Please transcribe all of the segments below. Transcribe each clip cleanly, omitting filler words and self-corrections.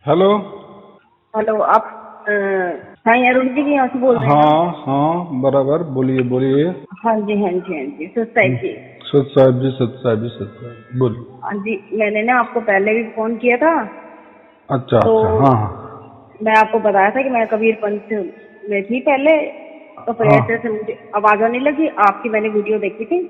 Hello. Hello, आप साईं अरुण जी के यहाँ से बोल रहे हैं ना? हाँ हाँ, बराबर, बोलिए बोलिए। हाँ जी, हाँ जी, हाँ जी, सुस्ताई जी। सत साहब जी, सत साहब जी, सत साहब बोलिए। हाँ जी, मैंने ना आपको पहले भी फोन किया था। अच्छा तो अच्छा, हाँ हाँ मैं आपको बताया था कि मैं कबीर पंथ में थी पहले। तो फिर हाँ ऐसे ऐसे मुझे आवाज आने लगी, आपकी मैंने वीडियो देखी थी।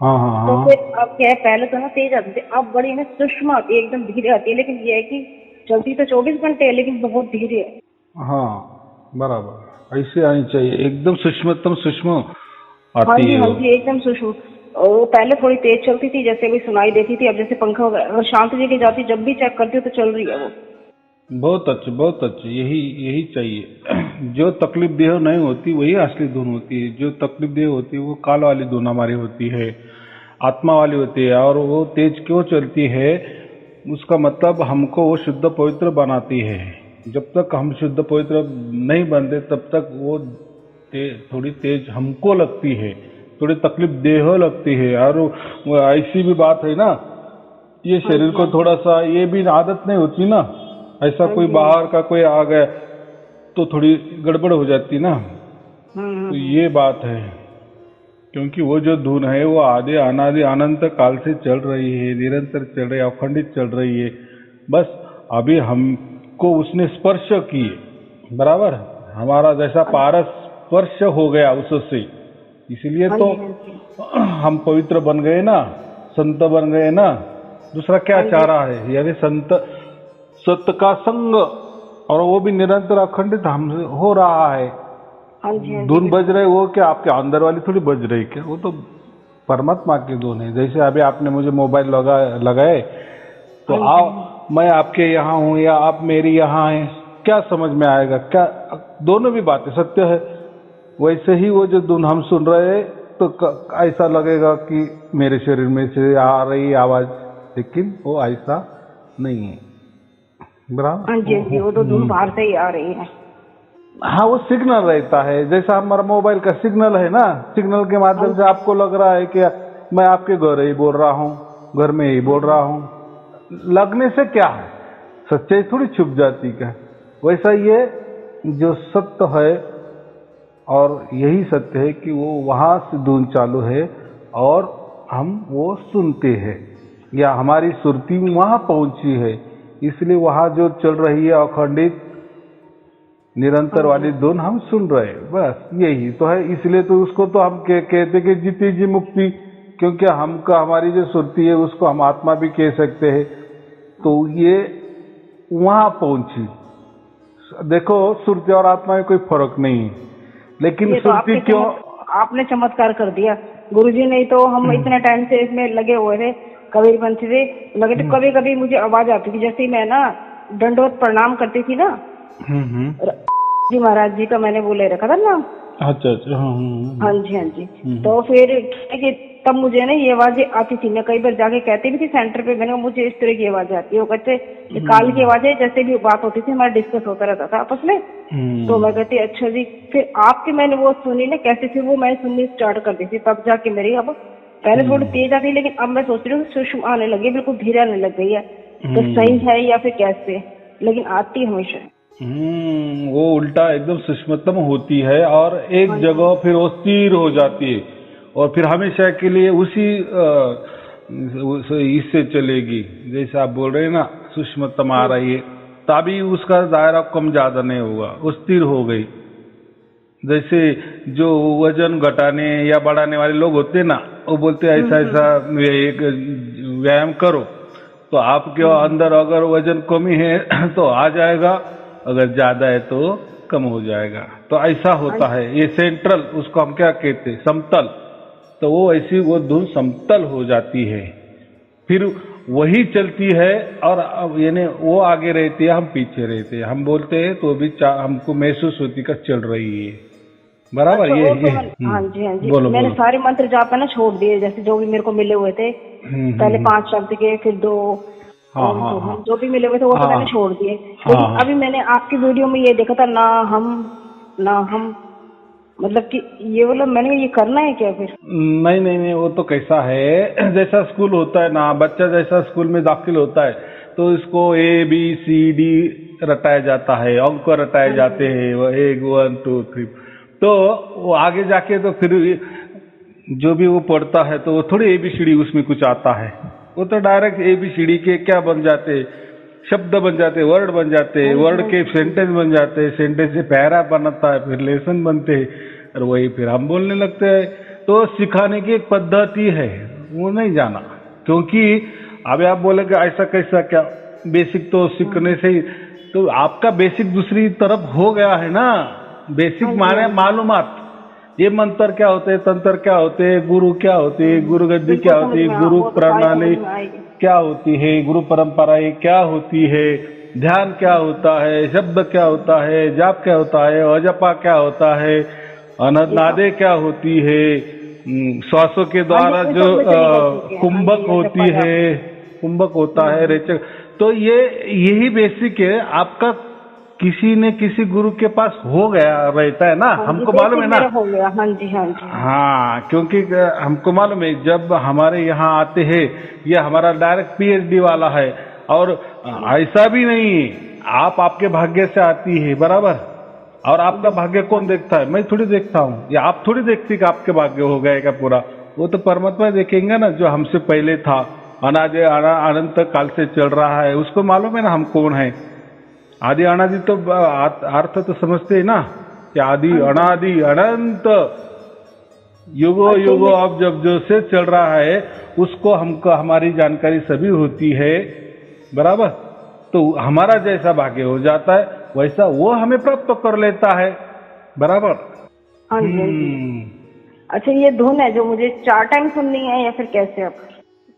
हाँ हाँ तो हाँ फिर अब क्या है, पहले तो ना तेज आती थी, अब बड़ी ना सूक्ष्म आती है, एकदम धीरे आती है। लेकिन ये है कि चलती तो 24 घंटे है, लेकिन बहुत धीरे है। हाँ, बराबर ऐसे आनी चाहिए, एकदम सूक्ष्मतम सूक्ष्म हाँ आती जी, है हाँ वो। जी, एकदम सूक्ष्म। और वो पहले थोड़ी तेज चलती थी, जैसे अभी सुनाई देती थी। अब जैसे पंखा वगैरह अगर शांत जगह जाती, जब भी चेक करती हूँ तो चल रही है वो। बहुत अच्छे, बहुत अच्छे, यही यही चाहिए। जो तकलीफ देह नहीं होती वही असली धुन होती है। जो तकलीफ देह होती है वो काल वाली धुन हमारी होती है, आत्मा वाली होती है। और वो तेज क्यों चलती है, उसका मतलब हमको वो शुद्ध पवित्र बनाती है। जब तक हम शुद्ध पवित्र नहीं बनते तब तक वो थोड़ी तेज हमको लगती है, थोड़ी तकलीफ देह लगती है। और वो ऐसी भी बात है ना, ये हाँ शरीर जी, को हाँ जी, थोड़ा सा ये भी आदत नहीं होती ना। ऐसा हाँ कोई जी, हाँ बाहर जी। का कोई आ गया तो थोड़ी गड़बड़ हो जाती ना। तो हम्म। ये बात है, क्योंकि वो जो धुन है वो आदि अनादि अनंत काल से चल रही है, निरंतर चल रही है, अखंडित चल रही है। बस अभी हमको उसने स्पर्श किए, बराबर। हमारा जैसा हाँ पारस स्पर्श हो गया उससे, इसलिए हाँ तो जी, हाँ जी, हम पवित्र बन गए ना, संत बन गए ना। दूसरा क्या हाँ चाह जी, रहा है, यानी संत सत्य का संग, और वो भी निरंतर अखंडित हमसे हो रहा है। हाँ जी, हाँ जी, धुन बज बिल्कुल। रहे वो क्या आपके अंदर वाली थोड़ी बज रही, क्या वो तो परमात्मा की धुन है। जैसे अभी आपने मुझे मोबाइल लगाए तो हाँ जी, आप, मैं आपके यहाँ हूँ या आप मेरी यहाँ हैं, क्या समझ में आएगा क्या? दोनों भी बातें सत्य है। वैसे ही वो जो धुन हम सुन रहे हैं तो ऐसा लगेगा कि मेरे शरीर में से आ रही आवाज, लेकिन वो ऐसा नहीं है, हाँ बराबर। जी, हाँ जी, वो तो धुन बाहर से ही आ रही है। हाँ, वो सिग्नल रहता है, जैसा हमारा मोबाइल का सिग्नल है ना। सिग्नल के हाँ माध्यम से जी। आपको लग रहा है कि मैं आपके घर ही बोल रहा हूँ, घर में ही बोल रहा हूँ। लगने से क्या है, सच्चाई थोड़ी छुप जाती क्या? वैसा ये जो सत्य है, और यही सत्य है कि वो वहां से धुन चालू है और हम वो सुनते हैं, या हमारी सुरती वहां पहुंची है, इसलिए वहां जो चल रही है अखंडित हाँ निरंतर जी, वाली धुन हम सुन रहे हैं। बस यही तो है, इसलिए तो उसको तो हम कहते कि जीती जी मुक्ति, क्योंकि हमका हमारी जो सुरती है उसको हम आत्मा भी कह सकते हैं। तो ये वहां पहुंची। देखो, सुरती और आत्मा में कोई फर्क नहीं है, लेकिन ये तो सुरती क्यों? आपने चमत्कार कर दिया गुरुजी। नहीं तो हम इतने टाइम से इसमें लगे हुए थे, कबीर पंथ से लगे। तो कभी कभी मुझे आवाज आती थी, जैसे ही मैं ना दंडवत प्रणाम करती थी ना, हम्म। र- जी महाराज जी का मैंने वो ले रखा था ना। अच्छा अच्छा, हाँ हाँ जी, हाँ जी। हम्म। तो फिर क्या है कि तब मुझे ना ये आवाजें आती थी। मैं कई बार जाके कहती भी थी सेंटर पे, मैंने कहा मुझे इस तरह की आवाजें आती है। वो कहते ये काल की आवाजें, जैसे भी बात होती थी हमारा डिस्कस होता रहता था आपस में। तो मैं कहती अच्छा जी। फिर आपकी मैंने वो सुनी ना कैसे, फिर वो मैं सुननी स्टार्ट कर दी थी, तब जाके मेरी अब पहले थोड़ी तेज आती, लेकिन अब मैं सोच रही हूँ सूक्ष्म आने लगी, बिल्कुल धीरे आने लग गई है। तो सही है या फिर कैसे, लेकिन आती हमेशा है। वो उल्टा एकदम सूक्ष्मतम होती है और एक हाँ जी, जगह फिर वो स्थिर हो जाती है, और फिर हमेशा के लिए उसी इससे चलेगी। जैसे आप बोल रहे हैं ना, सूक्ष्मतम आ हाँ जी, रही है, तभी उसका दायरा कम ज्यादा नहीं होगा, वो स्थिर हो गई। जैसे जो वजन घटाने या बढ़ाने वाले लोग होते हैं ना, वो बोलते हैं ऐसा ऐसा एक व्यायाम करो, तो आपके अंदर अगर वजन कमी है तो आ जाएगा, अगर ज्यादा है तो कम हो जाएगा। तो ऐसा हाँ होता है ये सेंट्रल, उसको हम क्या कहते हैं, समतल। तो वो ऐसी वो धुन समतल हो जाती है, फिर वही चलती है। और अब यानी वो आगे रहती है, हम पीछे रहते हैं, हम बोलते हैं तो भी हमको महसूस होती का चल रही है, बराबर। अच्छा। वो ये तो हाँ जी, हाँ जी, बोलो मैंने बोलो। सारे मंत्र जाप है ना छोड़ दिए, जैसे जो भी मेरे को मिले हुए थे। पहले हम्म। 5 शब्द के, फिर 2 हाँ और हाँ 2 हाँ जो भी मिले हुए थे वो तो मैंने हाँ छोड़ दिए। हाँ लेकिन हाँ। अभी मैंने आपकी वीडियो में ये देखा था ना, हम मतलब कि ये बोला मैंने, ये करना है क्या फिर? नहीं नहीं नहीं, वो तो कैसा है, जैसा स्कूल होता है ना, बच्चा जैसा स्कूल में दाखिल होता है तो इसको ABCD रटाया जाता है, अंक रटाए जाते हैं, वो 1 1 2 3। तो वो आगे जाके तो फिर जो भी वो पढ़ता है तो वो थोड़ी ABCD उसमें कुछ आता है, वो तो डायरेक्ट ABCD के क्या बन जाते, शब्द बन जाते, वर्ड बन जाते, वर्ड के सेंटेंस बन जाते, सेंटेंस से पैरा बनता है, फिर लेसन बनते हैं, और वही फिर हम बोलने लगते हैं। तो सिखाने की एक पद्धति है, वो नहीं जाना। क्योंकि अभी आप बोलेगे ऐसा कैसा, क्या बेसिक तो सीखने से ही, तो आपका बेसिक दूसरी तरफ हो गया है ना। बेसिक माने मालूमात, ये मंत्र क्या होते हैं, तंत्र क्या होते हैं, गुरु क्या होते हैं, गुरु गद्दी क्या होती है, गुरु प्रणाली क्या होती है, गुरु परंपराएं क्या होती है, ध्यान क्या होता है, शब्द क्या होता है, जाप क्या होता है, अजपा क्या होता है, अननादे क्या होती है, श्वासों के द्वारा जो कुंभक होती है, कुंभक होता है, रेचक। तो ये यही बेसिक है आपका, किसी न किसी गुरु के पास हो गया रहता है ना, हमको मालूम है ना। हो गया, हाँ जी हाँ जी। हाँ, क्योंकि हमको मालूम है जब हमारे यहाँ आते हैं, ये हमारा डायरेक्ट PhD वाला है, और ऐसा भी नहीं है, आप आपके भाग्य से आती है, बराबर। और आपका भाग्य कौन देखता है, मैं थोड़ी देखता हूँ, या आप थोड़ी देखती कि आपके भाग्य हो गए का पूरा, वो तो परमात्मा देखेंगे ना, जो हमसे पहले था, अनादि अनंत काल से चल रहा है, उसको मालूम है ना हम कौन है। आदि अनादि तो अर्थ तो समझते हैं ना, कि आदि अनादि अनंत युगो युगो अब जब जो से चल रहा है, उसको हमको हमारी जानकारी सभी होती है, बराबर। तो हमारा जैसा भाग्य हो जाता है वैसा वो हमें प्राप्त कर लेता है, बराबर। हाँ जी। अच्छा, ये धुन है जो मुझे 4 टाइम सुननी है या फिर कैसे? आप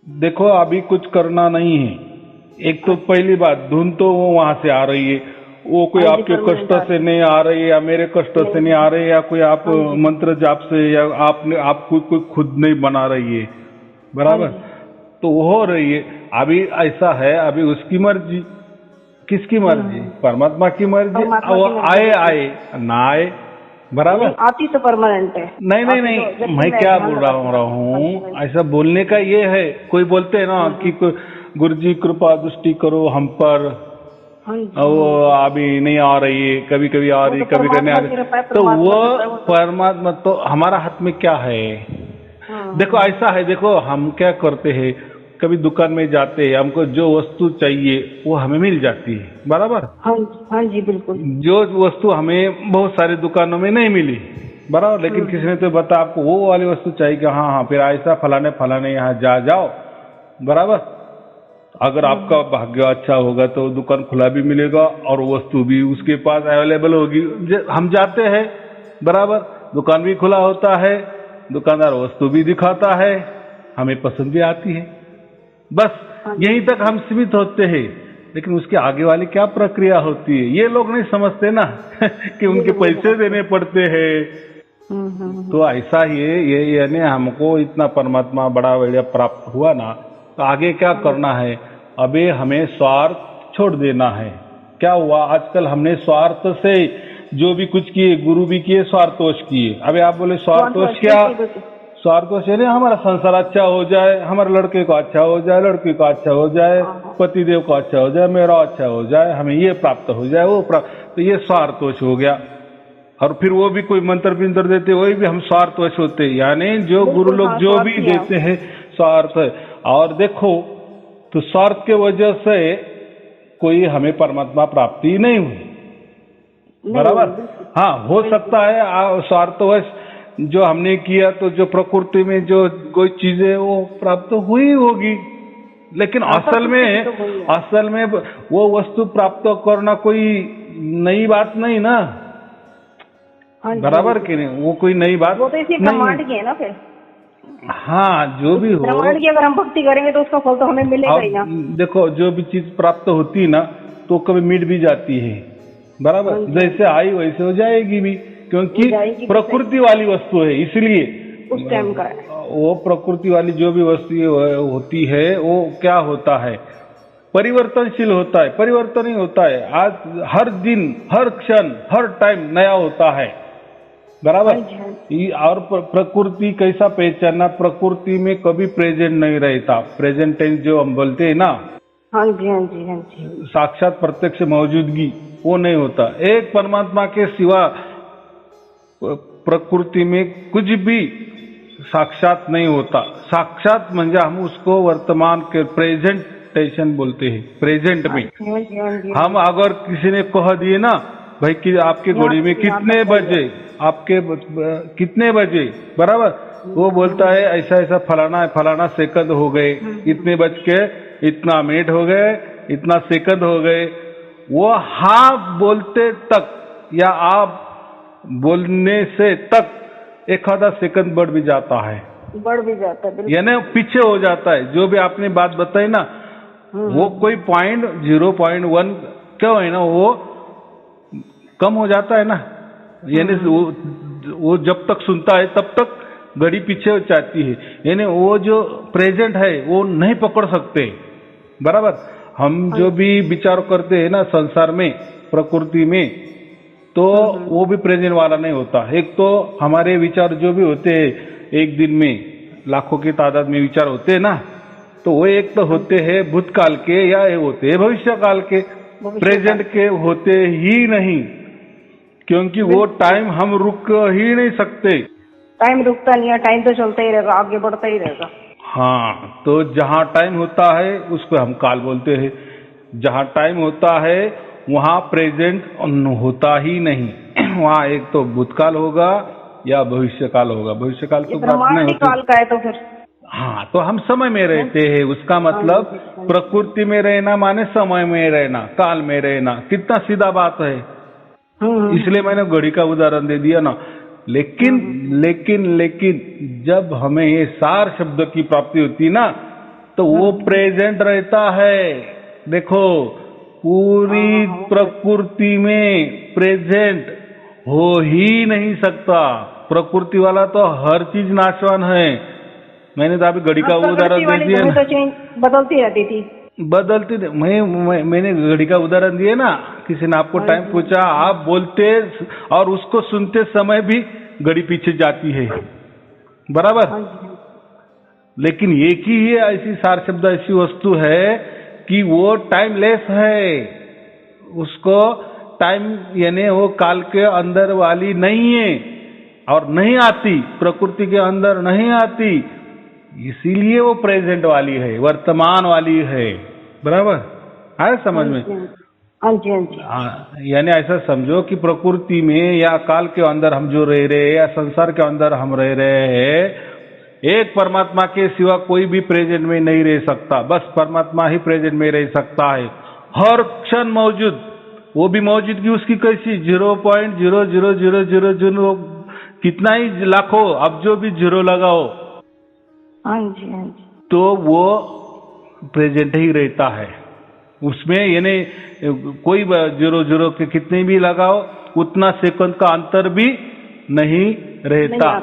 देखो, अभी कुछ करना नहीं है। एक तो पहली बात, धुन तो वो वहां से आ रही है, वो कोई आपके कष्ट से नहीं आ रही है, या मेरे कष्ट से नहीं आ रही है, या कोई आप मंत्र जाप से, या आपने आप कोई खुद नहीं बना रही है, बराबर। तो वो हो रही है। अभी ऐसा है, अभी उसकी मर्जी, किसकी मर्जी? परमात्मा की मर्जी। वो आए ना आए, बराबर। आती तो परमानेंट है। नहीं, मैं क्या बोल रहा हूँ, ऐसा बोलने का ये है, कोई बोलते हैं ना कि गुरु जी कृपा दृष्टि करो हम पर, वो अभी नहीं आ रही है, कभी कभी आ रही, कभी कभी नहीं आ रही, तो वो परमात्मा, तो हमारा हाथ में क्या है? देखो ऐसा है, देखो हम क्या करते हैं, कभी दुकान में जाते हैं, हमको जो वस्तु चाहिए वो हमें मिल जाती है, बराबर। हाँ जी बिल्कुल। जो वस्तु हमें बहुत सारी दुकानों में नहीं मिली, बराबर, लेकिन किसी ने तो बता आपको वो वाली वस्तु चाहिए कि हाँ, फिर ऐसा फलाने यहाँ जाओ, बराबर। अगर आपका भाग्य अच्छा होगा तो दुकान खुला भी मिलेगा और वस्तु भी उसके पास अवेलेबल होगी। हम जाते हैं, बराबर, दुकान भी खुला होता है, दुकानदार वस्तु भी दिखाता है, हमें पसंद भी आती है, बस यहीं तक हम सीमित होते हैं। लेकिन उसके आगे वाली क्या प्रक्रिया होती है, ये लोग नहीं समझते ना कि उनके पैसे देने पड़ते हैं। तो ऐसा ही है, ये यानी हमको इतना परमात्मा बड़ा बढ़िया प्राप्त हुआ ना, तो आगे क्या करना है? अबे हमें स्वार्थ छोड़ देना है। क्या हुआ, आजकल हमने स्वार्थ से जो भी कुछ किए, गुरु भी किए, स्वार्थवश किए। अबे आप बोले स्वार्थवश क्या? स्वार्थवश यानी हमारा संसार अच्छा हो जाए, हमारे लड़के को अच्छा हो जाए, लड़की को अच्छा हो जाए, पतिदेव को अच्छा हो जाए, मेरा अच्छा हो जाए, हमें ये प्राप्त हो जाए, वो प्राप्त, तो ये स्वार्थवश हो गया। और फिर वो भी कोई मंत्र पिंत्र देते, वही भी हम स्वार्थवश होते, यानी जो गुरु लोग जो भी देते हैं स्वार्थ है। और देखो, तो स्वार्थ के वजह से कोई हमें परमात्मा प्राप्ति नहीं हुई, बराबर। हाँ, हो सकता है स्वार्थवश जो हमने किया, तो जो प्रकृति में जो कोई चीजें वो प्राप्त हुई होगी, लेकिन असल में वो वस्तु प्राप्त करना कोई नई बात नहीं ना, बराबर कि नहीं? वो कोई नई बात, वो तो इसी ब्रह्मांड की है ना फिर। हाँ, जो भी हो, ब्रह्मांड की अगर हम भक्ति करेंगे तो उसका फल तो हमें मिलेगा ही ना। देखो, जो भी चीज प्राप्त होती है ना, तो कभी मिट भी जाती है, बराबर। जैसे आई वैसे हो जाएगी भी, क्योंकि प्रकृति वाली वस्तु है, इसलिए उस टाइम का है। वो प्रकृति वाली जो भी वस्तु होती है, वो क्या होता है, परिवर्तनशील होता है, परिवर्तन ही होता है। आज हर दिन, हर क्षण, हर टाइम नया होता है, बराबर। और प्रकृति कैसा पहचानना? प्रकृति में कभी प्रेजेंट नहीं रहता, प्रेजेंट टेंस जो हम बोलते हैं ना, हाँ जी, हाँ जी, हाँ जी। साक्षात प्रत्यक्ष मौजूदगी वो नहीं होता। एक परमात्मा के सिवा प्रकृति में कुछ भी साक्षात नहीं होता। साक्षात म्हणजे हम उसको वर्तमान के प्रेजेंटेशन बोलते हैं। प्रेजेंट में हाँ जी, हाँ जी, हम अगर किसी ने कह दिए ना भाई कि आपके घड़ी में कितने बजे, आपके कितने बजे, बराबर, वो बोलता है ऐसा ऐसा फलाना सेकंड हो गए, इतने बज के इतना मिनट हो गए, इतना सेकंड हो गए। वो हाँ बोलते तक या आप बोलने से तक एक आधा सेकंड बढ़ भी जाता है, यानी पीछे हो जाता है। जो भी आपने बात बताई ना, वो कोई 0.1 क्यों है ना, वो कम हो जाता है ना, यानी वो जब तक सुनता है तब तक घड़ी पीछे हो जाती है। यानी वो जो प्रेजेंट है वो नहीं पकड़ सकते, बराबर। हम जो भी विचार करते हैं ना संसार में, प्रकृति में, तो वो भी प्रेजेंट वाला नहीं होता। एक तो हमारे विचार जो भी होते हैं, एक दिन में लाखों की तादाद में विचार होते हैं ना, तो वो एक तो होते हैं भूतकाल के या ये होते हैं भविष्य काल के, प्रेजेंट के होते ही नहीं, क्योंकि वो टाइम हम रुक ही नहीं सकते। टाइम रुकता नहीं है, टाइम तो चलता ही रहेगा, आगे बढ़ता ही रहेगा। हाँ, तो जहाँ टाइम होता है उसको हम काल बोलते हैं। जहाँ टाइम होता है वहाँ प्रेजेंट होता ही नहीं। वहाँ एक तो भूतकाल होगा या भविष्य काल होगा। भविष्य काल तो बात नहीं होती, काल का है तो फिर हाँ, तो हम समय में रहते हैं। उसका मतलब प्रकृति में रहना माने समय में रहना, काल में रहना। कितना सीधा बात है। इसलिए मैंने घड़ी का उदाहरण दे दिया ना। लेकिन लेकिन लेकिन जब हमें ये सार शब्द की प्राप्ति होती ना, तो वो प्रेजेंट रहता है। देखो, पूरी प्रकृति में प्रेजेंट हो ही नहीं सकता। प्रकृति वाला तो हर चीज नाशवान है। मैंने तो अभी घड़ी का उदाहरण दे दिया ना, बदलती रहती थी, बदलती। मैंने घड़ी का उदाहरण दिया ना, किसी ने आपको टाइम पूछा, आप बोलते और उसको सुनते समय भी घड़ी पीछे जाती है, बराबर। लेकिन एक ही है ऐसी सार शब्द, ऐसी वस्तु है कि वो टाइमलेस है। उसको टाइम यानी वो काल के अंदर वाली नहीं है और नहीं आती, प्रकृति के अंदर नहीं आती, इसीलिए वो प्रेजेंट वाली है, वर्तमान वाली है, बराबर है समझ में? हाँ जी, हाँ जी। यानी ऐसा समझो कि प्रकृति में या काल के अंदर हम जो रह रहे हैं या संसार के अंदर हम रह रहे हैं, एक परमात्मा के सिवा कोई भी प्रेजेंट में नहीं रह सकता। बस परमात्मा ही प्रेजेंट में रह सकता है, हर क्षण मौजूद। वो भी मौजूदगी उसकी कैसी, 0.00000 कितना ही लाखों अब जो भी जीरो लगाओ, हाँ जी, हाँ जी, तो वो प्रेजेंट ही रहता है उसमें। यानी कोई 0 के कितने भी लगाओ, उतना सेकंड का अंतर भी नहीं रहता,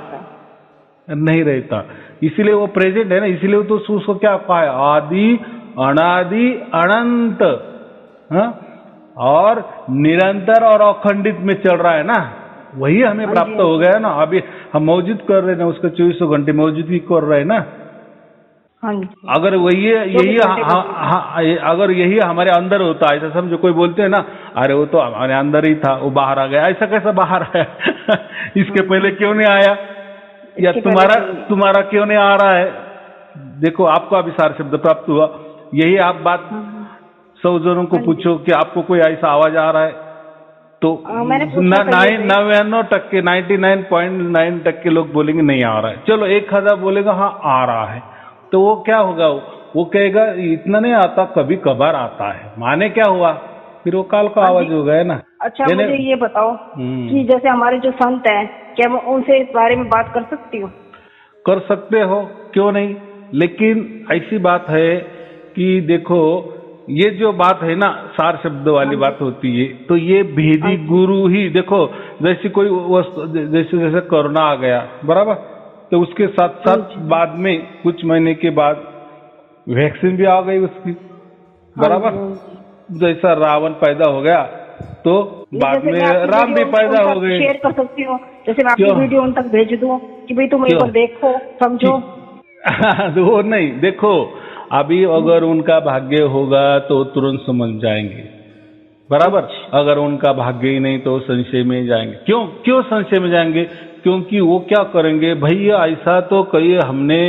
नहीं रहता। इसीलिए वो प्रेजेंट है ना। इसीलिए तो उसको क्या कहा है, आदि अनादि अनंत, हाँ, और निरंतर और अखंडित में चल रहा है ना। वही हमें प्राप्त हो गया ना। अभी हम मौजूद कर रहे हैं ना, उसका 24 घंटे मौजूदगी कर रहे हैं ना। अगर वही अगर यही हमारे अंदर होता, ऐसा समझो, कोई बोलते हैं ना, अरे वो तो हमारे अंदर ही था, वो बाहर आ गया। ऐसा कैसा बाहर आया? इसके पहले क्यों नहीं आया? या तुम्हारा क्यों नहीं आ रहा है? देखो, आपको अभी सार शब्द प्राप्त हुआ। यही आप बात 100 जनों को पूछो कि आपको कोई ऐसा आवाज आ रहा है, तो 99.9% लोग बोलेंगे नहीं आ रहा है। चलो 1000 बोलेगा हाँ आ रहा है, तो वो क्या होगा, वो कहेगा इतना नहीं आता, कभी कभार आता है। माने क्या हुआ, फिर वो काल का आवाज हो गया ना। अच्छा, मुझे ये बताओ कि जैसे हमारे जो संत हैं, क्या मैं उनसे इस बारे में बात कर सकती हूँ? कर सकते हो, क्यों नहीं। लेकिन ऐसी बात है कि देखो, ये जो बात है ना, सार शब्द वाली बात होती है, तो ये भेदी गुरु ही, देखो जैसे कोई वस्तु, जैसे कोरोना आ गया, बराबर, तो उसके साथ साथ बाद में कुछ महीने के बाद वैक्सीन भी आ गई उसकी, बराबर। जैसा रावण पैदा हो गया तो बाद में राम भी पैदा हो गए। शेयर कर सकती हूँ, जैसे मैं आपकी वीडियो उन तक भेज दूँ कि भाई तुम एक बार देखो, समझो। वो नहीं, देखो अभी अगर उनका भाग्य होगा तो तुरंत समझ जाएंगे, बराबर। अगर उनका भाग्य ही नहीं तो संशय में जाएंगे। क्यों संशय में जाएंगे? क्योंकि वो क्या करेंगे, भैया ऐसा तो कहीं हमने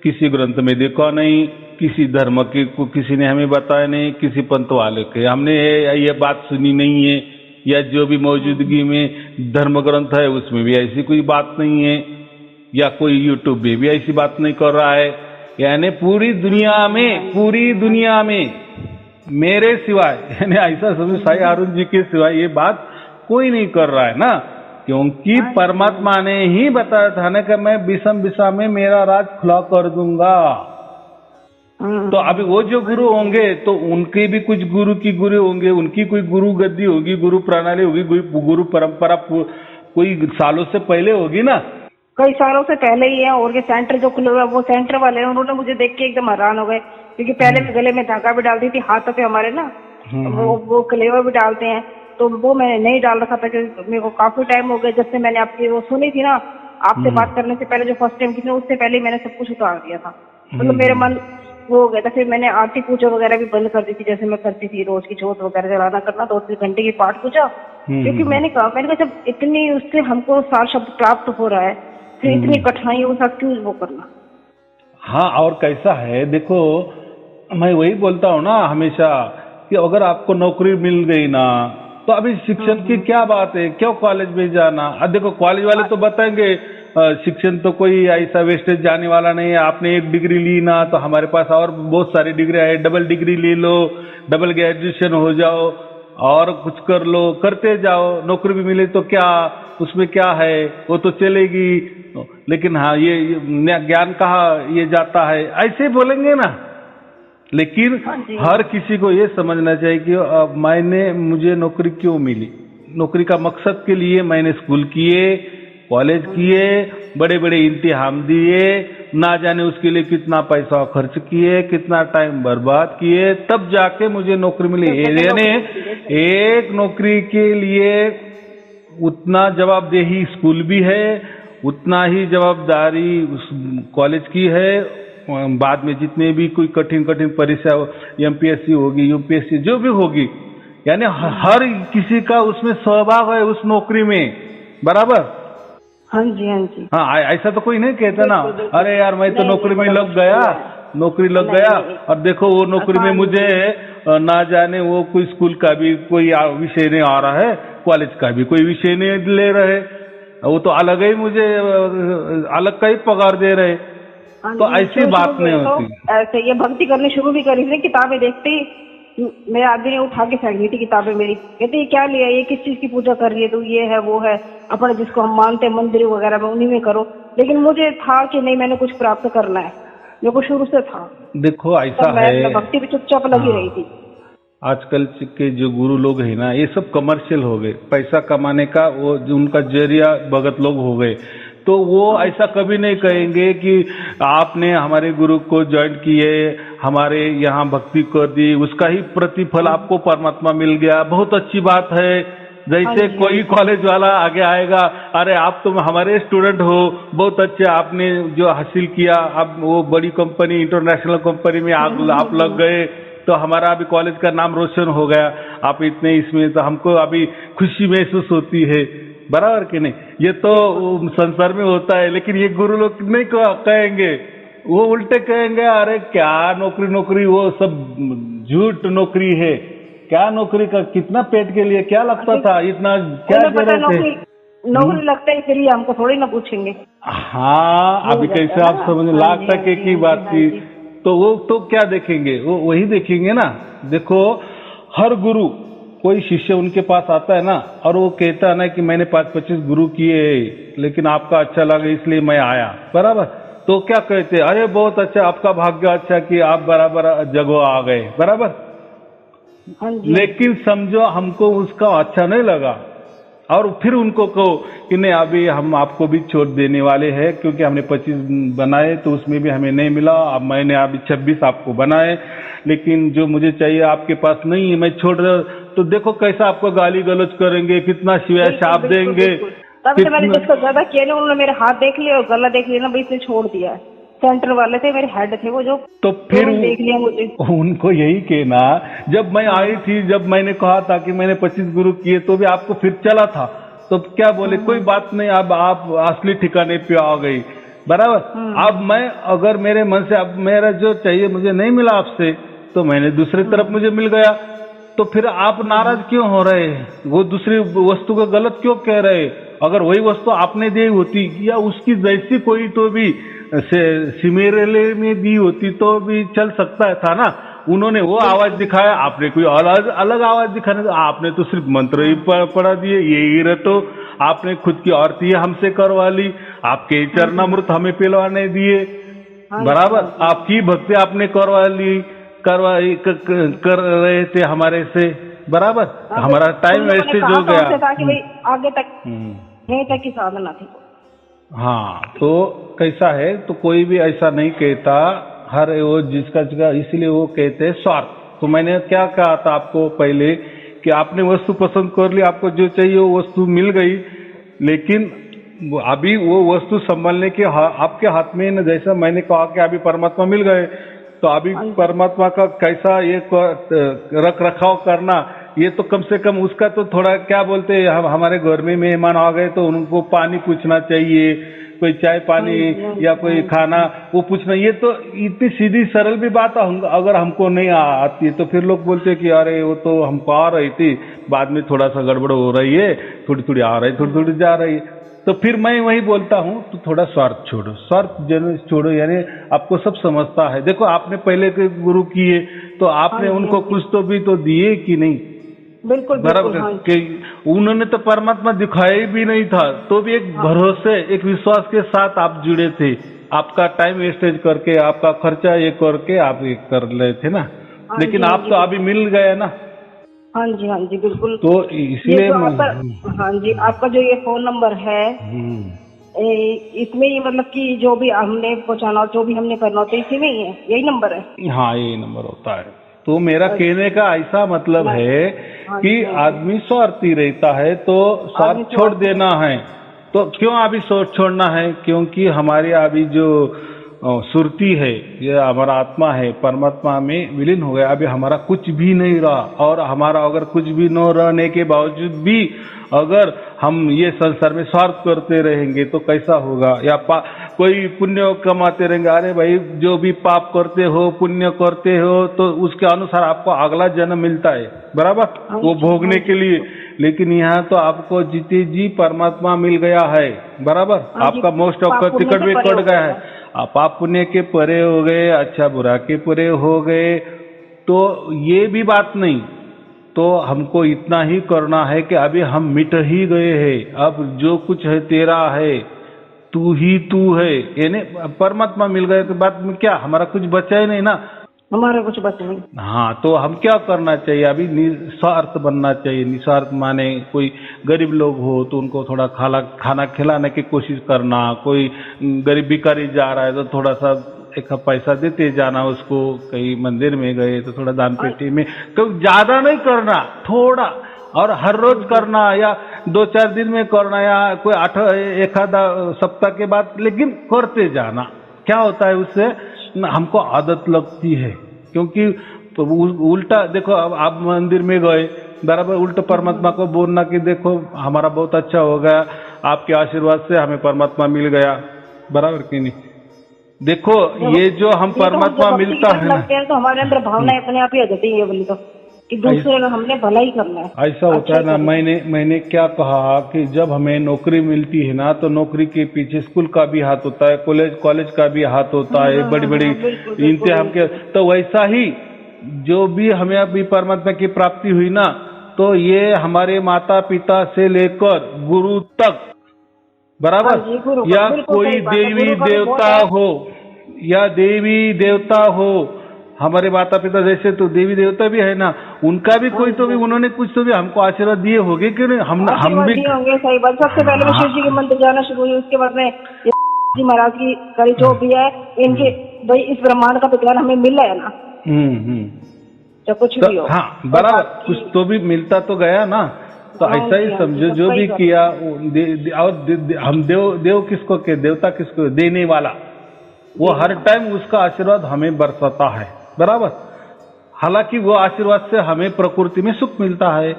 किसी ग्रंथ में देखा नहीं, किसी धर्म के को किसी ने हमें बताया नहीं, किसी पंथ वाले के हमने ये बात सुनी नहीं है, या जो भी मौजूदगी में धर्म ग्रंथ है उसमें भी ऐसी कोई बात नहीं है, या कोई यूट्यूब में भी ऐसी बात नहीं कर रहा है। यानी पूरी दुनिया में मेरे सिवाय, यानी ऐसा समझ साई अरुण जी के सिवाय ये बात कोई नहीं कर रहा है ना, क्योंकि परमात्मा ने ही बताया था ना कि मैं विषम दिशा में मेरा राज खुला कर दूंगा। तो अभी वो जो गुरु होंगे तो उनके भी कुछ गुरु की गुरु होंगे, उनकी कोई गुरु गद्दी होगी, गुरु प्रणाली होगी, गुरु परंपरा कोई सालों से पहले होगी ना, कई सालों से पहले ही है। और ये सेंटर जो खुले हुआ वो सेंटर वाले हैं, उन्होंने मुझे देख के एकदम हैरान हो गए, क्योंकि पहले मैं गले में धागा भी डालती थी, हाथों पे हमारे ना वो कलेवर भी डालते हैं, तो वो मैंने नहीं डाल रखा था, क्योंकि मेरे को काफी टाइम हो गया जब से मैंने आपकी वो सुनी थी ना, आपसे बात करने से पहले जो फर्स्ट टाइम की थी उससे पहले मैंने सब कुछ उतार दिया था। मतलब मेरा मन वो हो गया था। फिर मैंने आरती पूजा वगैरह भी बंद कर दी थी, जैसे मैं करती थी रोज की जोत वगैरह जलाना करना, 2-3 घंटे की पाठ पूजा, क्योंकि मैंने कहा जब इतनी उससे हमको सार शब्द प्राप्त हो रहा है, फिर इतनी कठिनाइयों के साथ क्यों वो करना। हाँ, और कैसा है देखो, मैं वही बोलता हूँ ना हमेशा कि अगर आपको नौकरी मिल गई ना तो अभी शिक्षण की क्या बात है, क्यों कॉलेज में जाना। अब देखो कॉलेज वाले तो बताएंगे शिक्षण तो कोई ऐसा वेस्टेज जाने वाला नहीं है, आपने एक डिग्री ली ना तो हमारे पास और बहुत सारी डिग्री है, डबल डिग्री ले लो, डबल ग्रेजुएशन हो जाओ और कुछ कर लो, करते जाओ, नौकरी भी मिले तो क्या, उसमें क्या है, वो तो चलेगी। लेकिन हाँ, ये ज्ञान कहाँ ये जाता है, ऐसे बोलेंगे ना। लेकिन हर किसी को ये समझना चाहिए कि मुझे नौकरी क्यों मिली, नौकरी का मकसद के लिए मैंने स्कूल किए, कॉलेज किए, बड़े बड़े इम्तिहान दिए, ना जाने उसके लिए कितना पैसा खर्च किए, कितना टाइम बर्बाद किए, तब जाके मुझे नौकरी मिली। यानी एक नौकरी के लिए उतना जवाबदेही स्कूल भी है, उतना ही जवाबदारी उस कॉलेज की है, बाद में जितने भी कोई कठिन परीक्षा एमपीएससी होगी, यूपीएससी जो भी होगी, यानी हर किसी का उसमें सहभाग है उस नौकरी में, बराबर। हाँ जी, हाँ जी। हाँ, ऐसा तो कोई नहीं कहता ना, अरे यार मैं तो नौकरी में लग गया और देखो वो नौकरी में मुझे ना जाने वो कोई स्कूल का भी कोई विषय नहीं आ रहा है, कॉलेज का भी कोई विषय नहीं ले रहे, वो तो अलग ही मुझे अलग का ही पगार दे रहे। तो ऐसी बात नहीं होती। ऐसे ये भक्ति करनी शुरू भी करी थी, किताबें देखते ही मेरे आदमी ने उठा के फेंक दी थी किताबें मेरी, कहते ये क्या लिया, ये किस चीज की पूजा कर रही है तू, ये है वो है, अपने जिसको हम मानते हैं मंदिर वगैरह में उन्हीं में करो। लेकिन मुझे था कि नहीं, मैंने कुछ प्राप्त करना है, मेरे को शुरू से था। देखो ऐसा है, भक्ति भी चुपचाप लगी रही थी। आजकल के जो गुरु लोग हैं ना, ये सब कमर्शियल हो गए, पैसा कमाने का वो जो उनका जरिया भगत लोग हो गए। तो वो ऐसा कभी नहीं कहेंगे कि आपने हमारे गुरु को ज्वाइन किए, हमारे यहाँ भक्ति कर दी, उसका ही प्रतिफल आपको परमात्मा मिल गया, बहुत अच्छी बात है। जैसे कोई कॉलेज वाला आगे आएगा, अरे आप तो हमारे स्टूडेंट हो, बहुत अच्छे, आपने जो हासिल किया, अब वो बड़ी कंपनी, इंटरनेशनल कंपनी में आप लग गए, तो हमारा अभी कॉलेज का नाम रोशन हो गया, आप इतने इसमें, तो हमको अभी खुशी महसूस होती है, बराबर कि नहीं। ये तो संसार में होता है, लेकिन ये गुरु लोग नहीं कहेंगे, वो उल्टे कहेंगे, अरे क्या नौकरी, वो सब झूठ नौकरी है, क्या नौकरी का, कितना पेट के लिए क्या लगता था, इतना क्या जरूरत है, नौकरी लगता है फिर हमको थोड़ी ना पूछेंगे। हाँ, अभी कैसे आप समझ, लाख टके की बात थी, तो वो तो क्या देखेंगे, वो वही देखेंगे ना। देखो हर गुरु, कोई शिष्य उनके पास आता है ना और वो कहता है ना कि मैंने 5-25 गुरु किए, लेकिन आपका अच्छा लगा इसलिए मैं आया, बराबर। तो क्या कहते हैं, अरे बहुत अच्छा, आपका भाग्य अच्छा कि आप बराबर जगह आ गए, बराबर। लेकिन समझो हमको उसका अच्छा नहीं लगा और फिर उनको कहो कि नहीं, अभी हम आपको भी छोड़ देने वाले हैं, क्योंकि हमने 25 बनाए तो उसमें भी हमें नहीं मिला, अब मैंने अभी 26 आपको बनाए, लेकिन जो मुझे चाहिए आपके पास नहीं है, मैं छोड़ रहा। तो देखो कैसा आपको गाली गलौज करेंगे, कितना शिवाय शाप देंगे। तभी तो मैंने जिसको ज्यादा किया ना, उन्होंने मेरे हाथ देख लिया और गला देख लिया ना, भाई इसने छोड़ दिया है, सेंटर वाले थे, मेरे हेड थे वो, जो तो फिर देख लिया मुझे। उनको यही कहना, जब मैं आई थी, जब मैंने कहा था कि मैंने 25 गुरु किए तो भी आपको फिर चला था, तो क्या बोले कोई बात नहीं, अब आप असली ठिकाने पे आ गई, बराबर। अब मैं अगर मेरे मन से अब मेरा जो चाहिए मुझे नहीं मिला आपसे, तो मैंने दूसरी तरफ मुझे मिल गया, तो फिर आप नाराज क्यों हो रहे हैं? वो दूसरी वस्तु को गलत क्यों कह रहे? अगर वही वस्तु आपने दी होती या उसकी जैसी कोई तो भी सिमिलरली में दी होती तो भी चल सकता था ना। उन्होंने वो आवाज दिखाया, आपने कोई अलग आवाज दिखाने, आपने तो सिर्फ मंत्र ही पढ़ा दिए, यही रटो, आपने खुद की आरती हमसे करवा ली, आपके चरणामृत हमें पिलवाने दिए, बराबर। आपकी भक्ति आपने करवा ली, कर रहे थे हमारे से, बराबर। हमारा टाइम वेस्टेज हो गया ताकि भाई आगे तक यहीं तक की साधना थी। हाँ, तो कैसा है, तो कोई भी ऐसा नहीं कहता, हर वो जिसका जगह, इसलिए वो कहते हैं स्वार्थ। तो मैंने क्या कहा था आपको पहले कि आपने वस्तु पसंद कर ली, आपको जो चाहिए वो वस्तु मिल गई, लेकिन अभी वो वस्तु संभालने के आपके हाथ में न। जैसा मैंने कहा कि अभी परमात्मा मिल गए, तो अभी परमात्मा का कैसा ये रख रखाव करना, ये तो कम से कम उसका तो थोड़ा क्या बोलते हैं, हमारे घर में मेहमान आ गए तो उनको पानी पूछना चाहिए, कोई चाय पानी या कोई खाना वो पूछना, ये तो इतनी सीधी सरल भी बात अगर हमको नहीं आती है तो फिर लोग बोलते हैं कि अरे वो तो हमको आ रही थी, बाद में थोड़ा सा गड़बड़ हो रही है, थोड़ी थोड़ी आ रही, थोड़ी थोड़ी जा रही है। तो फिर मैं वही बोलता हूँ, तो थोड़ा स्वार्थ छोड़ो, स्वार्थ जन छोड़ो, यानी आपको सब समझता है। देखो आपने पहले के गुरु किए तो आपने उनको कुछ तो भी तो दिए कि नहीं? बिल्कुल बराबर। कि उन्होंने तो परमात्मा दिखाया ही भी नहीं था, तो भी एक भरोसे, एक विश्वास के साथ आप जुड़े थे, आपका टाइम वेस्टेज करके, आपका खर्चा ये करके आप ये कर रहे थे ना, लेकिन आप तो अभी मिल गए ना। हाँ जी बिल्कुल। तो इसलिए हाँ जी, आपका जो ये फोन नंबर है, इसमें ये मतलब कि जो भी हमने पहुँचाना, जो भी हमने करना होता है, इसी में ही है, यही नंबर है? हाँ, यही नंबर होता है। तो मेरा कहने का ऐसा मतलब है कि आदमी स्वार्थी रहता है तो स्वार्थ छोड़ देना है। तो क्यों अभी स्वार्थ छोड़ना है? क्योंकि हमारी अभी जो सुरती है, ये हमारा आत्मा है, परमात्मा में विलीन हो गया, अभी हमारा कुछ भी नहीं रहा। और हमारा अगर कुछ भी न रहने के बावजूद भी अगर हम ये संसार में स्वार्थ करते रहेंगे तो कैसा होगा? या कोई पुण्य कमाते रहेंगे, अरे भाई जो भी पाप करते हो, पुण्य करते हो, तो उसके अनुसार आपको अगला जन्म मिलता है, बराबर, वो भोगने के लिए। लेकिन यहाँ तो आपको जीते जी परमात्मा मिल गया है, बराबर, आपका मोस्ट ऑफ का टिकट भी कट गया है, आप पाप पुण्य के परे हो गए, अच्छा बुरा के परे हो गए। तो ये भी बात नहीं, तो हमको इतना ही करना है कि अभी हम मिट ही गए हैं, अब जो कुछ है तेरा है, तू ही तू है, यानी परमात्मा मिल गए तो बात में क्या, हमारा कुछ बचा ही नहीं ना, हमारा कुछ बचा नहीं। हाँ, तो हम क्या करना चाहिए? अभी निस्वार्थ बनना चाहिए। निस्वार्थ माने कोई गरीब लोग हो तो उनको थोड़ा खाना खिलाने की कोशिश करना, कोई गरीब भिखारी जा रहा है तो थोड़ा सा एक पैसा देते जाना उसको, कहीं मंदिर में गए तो थोड़ा दान पेटी में, तो ज्यादा नहीं करना, थोड़ा, और हर रोज करना या 2-4 दिन में करना या कोई एक आधा सप्ताह के बाद, लेकिन करते जाना। क्या होता है उससे हमको आदत लगती है, क्योंकि तो उल्टा देखो, अब आप मंदिर में गए, बराबर, उल्टा परमात्मा को बोलना कि देखो हमारा बहुत अच्छा हो गया, आपके आशीर्वाद से हमें परमात्मा मिल गया, बराबर कि नहीं? देखो ये जो हम परमात्मा मिलता है ना, तो हमारे अंदर भावना अपने आप ही आ जाती है, बोली तो कि दूसरे का हमने भला ही करना है। ऐसा होता है ना। मैंने क्या कहा कि जब हमें नौकरी मिलती है ना, तो नौकरी के पीछे स्कूल का भी हाथ होता है, कॉलेज का भी हाथ होता है, बड़ी बड़ी इम्तिहान के। तो वैसा ही जो भी हमें अभी परमात्मा की प्राप्ति हुई ना, तो ये हमारे माता पिता से लेकर गुरु तक, बराबर, या कोई देवी देवता हो या देवी देवता हो, हमारे माता पिता जैसे तो देवी देवता भी है ना, उनका भी कोई तो भी उन्होंने कुछ तो भी हमको आशीर्वाद दिए होंगे कि नहीं? हम भी होंगे। सही बात। सबसे पहले मैं शिव जी के मंदिर जाना शुरू हुई, उसके बाद में जी महाराज की करी जो भी है, इनके भाई इस ब्रह्मांड का विज्ञान हमें मिला है ना, चाहे कुछ भी हो। हाँ, बराबर, कुछ तो भी मिलता तो गया ना। तो ऐसा ही समझो, जो भी किया, और हम देव किसको के, देवता किसको, देने वाला, वो हर टाइम उसका आशीर्वाद हमें बरसाता है, बराबर। हालांकि वो आशीर्वाद से हमें प्रकृति में सुख मिलता है,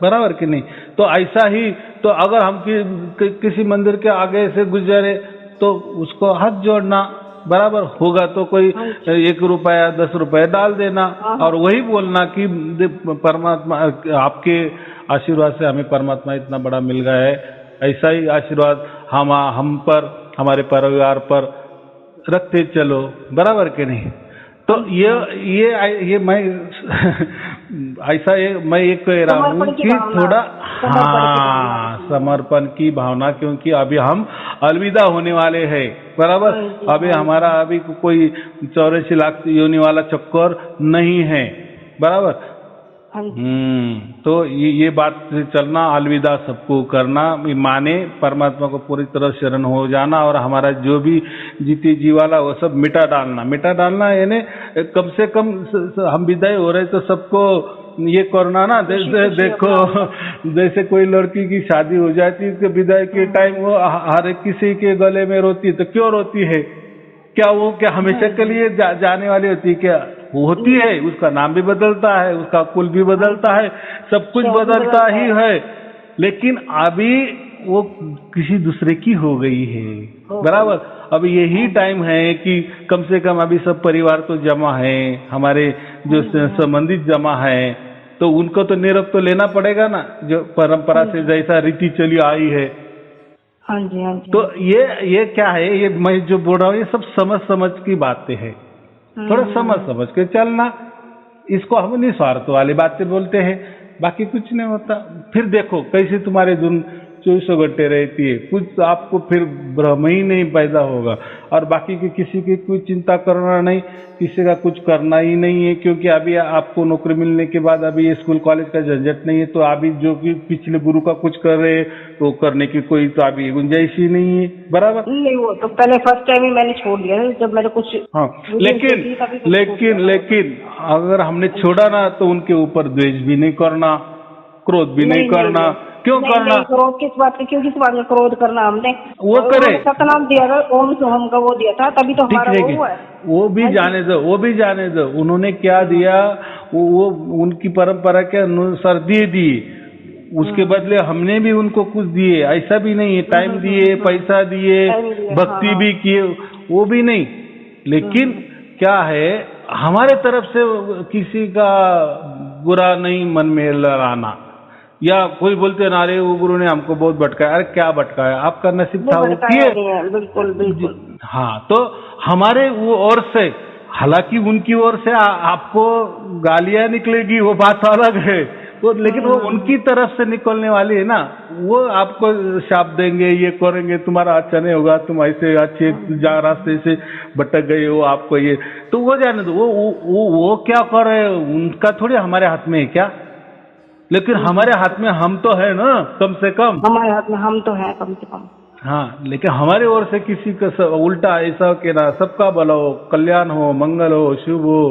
बराबर कि नहीं। तो ऐसा ही, तो अगर हम किसी मंदिर के आगे से गुजरे तो उसको हाथ जोड़ना, बराबर होगा तो कोई 1 रुपया 10 रुपये डाल देना और वही बोलना कि परमात्मा आपके आशीर्वाद से हमें परमात्मा इतना बड़ा मिल गया है, ऐसा ही आशीर्वाद हम पर, हमारे परिवार पर रखते चलो, बराबर के नहीं। तो ये मैं ऐसा मैं ये कह रहा हूँ कि थोड़ा समर्पण की भावना, क्योंकि अभी हम अलविदा होने वाले हैं, बराबर। अभी हमारा अभी कोई 84 लाख योनि वाला चक्कर नहीं है, बराबर। तो ये बात से चलना, अलविदा सबको करना, माने परमात्मा को पूरी तरह शरण हो जाना और हमारा जो भी जीते जी वाला वो सब मिटा डालना यानी कम से कम हम विदाई हो रहे तो सबको ये करना ना। देखो जैसे कोई लड़की की शादी हो जाती है तो विदाई के टाइम वो हर एक किसी के गले में रोती है, तो क्यों रोती है? क्या वो हमेशा के लिए जाने वाली होती है? क्या वो होती है? उसका नाम भी बदलता है, उसका कुल भी बदलता है, सब कुछ बदलता ही है, लेकिन अभी वो किसी दूसरे की हो गई है, बराबर। अब यही टाइम है कि कम से कम अभी सब परिवार तो जमा है, हमारे जो संबंधित जमा है, तो उनको तो नीरव तो लेना पड़ेगा ना, जो परंपरा से जैसा रीति चली आई है। हाँ जी, हाँ जी। तो ये क्या है, ये मैं जो बोल रहा हूँ ये सब समझ की बातें हैं, थोड़ा समझ के चलना। इसको हम निस्वार्थ वाली बातें बोलते हैं, बाकी कुछ नहीं होता। फिर देखो कैसे तुम्हारे दिन 24 घंटे रहती है, कुछ आपको फिर भ्रम ही नहीं पैदा होगा, और बाकी की किसी की कोई चिंता करना नहीं, किसी का कुछ करना ही नहीं है, क्योंकि अभी आपको नौकरी मिलने के बाद अभी ये स्कूल कॉलेज का झंझट नहीं है। तो अभी जो कि पिछले गुरु का कुछ कर रहे तो करने की कोई तो अभी गुंजाइश ही नहीं है, बराबर। नहीं, वो तो पहले फर्स्ट टाइम ही मैंने छोड़ दिया जब मैंने कुछ। हाँ, लेकिन अगर हमने छोड़ा ना तो उनके ऊपर द्वेष भी नहीं करना, क्रोध भी नहीं करना। क्यों करना? क्रोध किस बात का? क्यों किस बात का क्रोध करना? हमने वो करे सतनाम दिया था, ओम सोहम का वो दिया था, तभी तो हमारा वो हुआ है। वो भी जाने दो उन्होंने क्या दिया, वो उनकी परंपरा के अनुसार दिए, उसके बदले हमने भी उनको कुछ दिए, ऐसा भी नहीं है। टाइम दिए, पैसा दिए, भक्ति भी किए, वो भी नहीं। लेकिन क्या है, हमारे तरफ से किसी का बुरा नहीं मन में लाना, या कोई बोलते ना अरे वो गुरु ने हमको बहुत भटकाया। अरे क्या भटकाया? आपका नसीब था, वो किए। बिल्कुल। हाँ, तो हमारे वो ओर से, हालांकि उनकी ओर से आपको गालियां निकलेगी, वो बात अलग है, वो लेकिन वो उनकी तरफ से निकलने वाली है ना। वो आपको शाप देंगे, ये करेंगे, तुम्हारा अच्छा नहीं होगा, तुम ऐसे अच्छे रास्ते से भटक गए हो, आपको ये। तो वो जाने दो, वो क्या कर रहे हैं, उनका थोड़ी हमारे हाथ में है क्या। लेकिन हमारे हाथ में हम तो है ना, कम से कम हमारे हाथ में हम तो है कम से कम। हाँ, लेकिन हमारे ओर से किसी का उल्टा ऐसा के ना, सबका भला हो, कल्याण हो, मंगल हो, शुभ हो,